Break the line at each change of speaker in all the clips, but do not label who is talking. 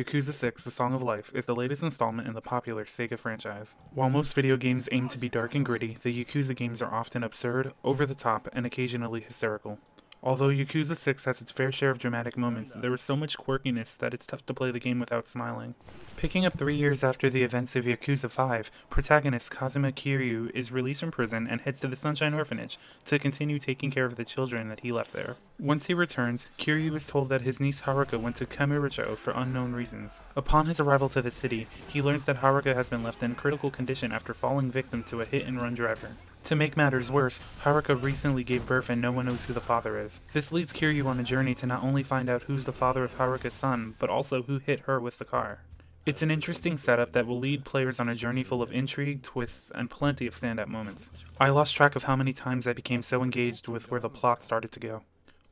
Yakuza 6: The Song of Life is the latest installment in the popular Sega franchise. While most video games aim to be dark and gritty, the Yakuza games are often absurd, over the top, and occasionally hysterical. Although Yakuza 6 has its fair share of dramatic moments, there is so much quirkiness that it's tough to play the game without smiling. Picking up 3 years after the events of Yakuza 5, protagonist Kazuma Kiryu is released from prison and heads to the Sunshine Orphanage to continue taking care of the children that he left there. Once he returns, Kiryu is told that his niece Haruka went to Kamurocho for unknown reasons. Upon his arrival to the city, he learns that Haruka has been left in critical condition after falling victim to a hit-and-run driver. To make matters worse, Haruka recently gave birth and no one knows who the father is. This leads Kiryu on a journey to not only find out who's the father of Haruka's son, but also who hit her with the car. It's an interesting setup that will lead players on a journey full of intrigue, twists, and plenty of standout moments. I lost track of how many times I became so engaged with where the plot started to go.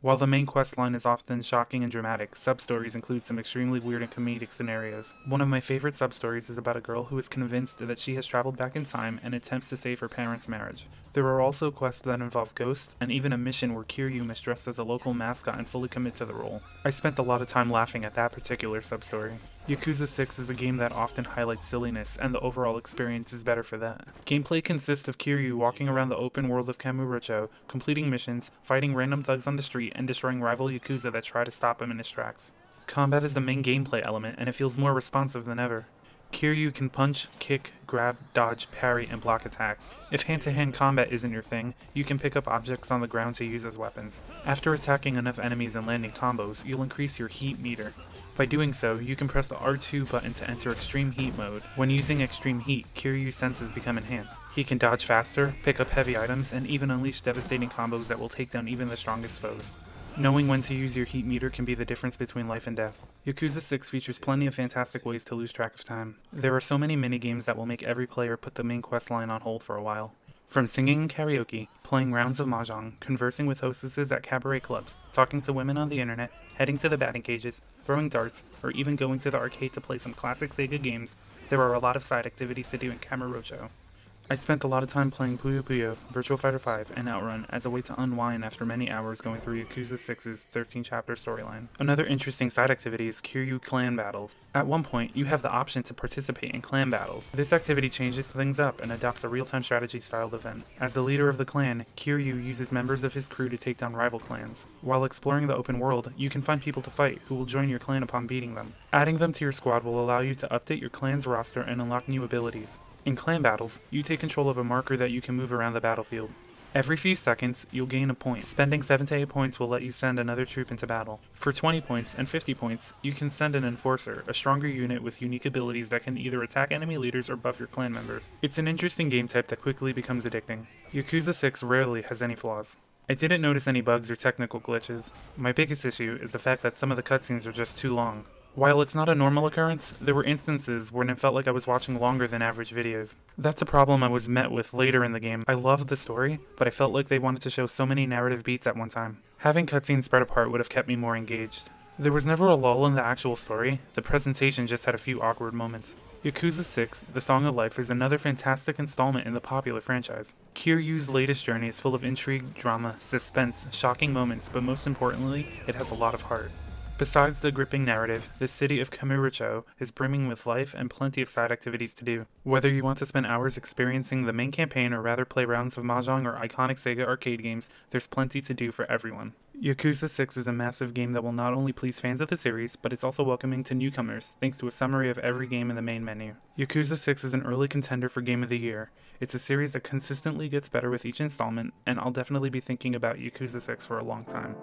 While the main questline is often shocking and dramatic, sub-stories include some extremely weird and comedic scenarios. One of my favorite sub-stories is about a girl who is convinced that she has traveled back in time and attempts to save her parents' marriage. There are also quests that involve ghosts, and even a mission where Kiryu must dress as a local mascot and fully commit to the role. I spent a lot of time laughing at that particular sub-story. Yakuza 6 is a game that often highlights silliness, and the overall experience is better for that. Gameplay consists of Kiryu walking around the open world of Kamurocho, completing missions, fighting random thugs on the street, and destroying rival Yakuza that try to stop him in his tracks. Combat is the main gameplay element, and it feels more responsive than ever. Kiryu can punch, kick, grab, dodge, parry, and block attacks. If hand-to-hand combat isn't your thing, you can pick up objects on the ground to use as weapons. After attacking enough enemies and landing combos, you'll increase your heat meter. By doing so, you can press the R2 button to enter Extreme Heat mode. When using Extreme Heat, Kiryu's senses become enhanced. He can dodge faster, pick up heavy items, and even unleash devastating combos that will take down even the strongest foes. Knowing when to use your heat meter can be the difference between life and death. Yakuza 6 features plenty of fantastic ways to lose track of time. There are so many minigames that will make every player put the main questline on hold for a while. From singing in karaoke, playing rounds of mahjong, conversing with hostesses at cabaret clubs, talking to women on the internet, heading to the batting cages, throwing darts, or even going to the arcade to play some classic Sega games, there are a lot of side activities to do in Kamurocho. I spent a lot of time playing Puyo Puyo, Virtua Fighter 5, and Outrun as a way to unwind after many hours going through Yakuza 6's 13-chapter storyline. Another interesting side activity is Kiryu clan battles. At one point, you have the option to participate in clan battles. This activity changes things up and adopts a real-time strategy-styled event. As the leader of the clan, Kiryu uses members of his crew to take down rival clans. While exploring the open world, you can find people to fight who will join your clan upon beating them. Adding them to your squad will allow you to update your clan's roster and unlock new abilities. In clan battles, you take control of a marker that you can move around the battlefield. Every few seconds, you'll gain a point. Spending 7 to 8 points will let you send another troop into battle. For 20 points and 50 points, you can send an enforcer, a stronger unit with unique abilities that can either attack enemy leaders or buff your clan members. It's an interesting game type that quickly becomes addicting. Yakuza 6 rarely has any flaws. I didn't notice any bugs or technical glitches. My biggest issue is the fact that some of the cutscenes are just too long. While it's not a normal occurrence, there were instances when it felt like I was watching longer than average videos. That's a problem I was met with later in the game. I loved the story, but I felt like they wanted to show so many narrative beats at one time. Having cutscenes spread apart would have kept me more engaged. There was never a lull in the actual story, the presentation just had a few awkward moments. Yakuza 6: The Song of Life is another fantastic installment in the popular franchise. Kiryu's latest journey is full of intrigue, drama, suspense, shocking moments, but most importantly, it has a lot of heart. Besides the gripping narrative, the city of Kamurocho is brimming with life and plenty of side activities to do. Whether you want to spend hours experiencing the main campaign or rather play rounds of mahjong or iconic Sega arcade games, there's plenty to do for everyone. Yakuza 6 is a massive game that will not only please fans of the series, but it's also welcoming to newcomers, thanks to a summary of every game in the main menu. Yakuza 6 is an early contender for Game of the Year. It's a series that consistently gets better with each installment, and I'll definitely be thinking about Yakuza 6 for a long time.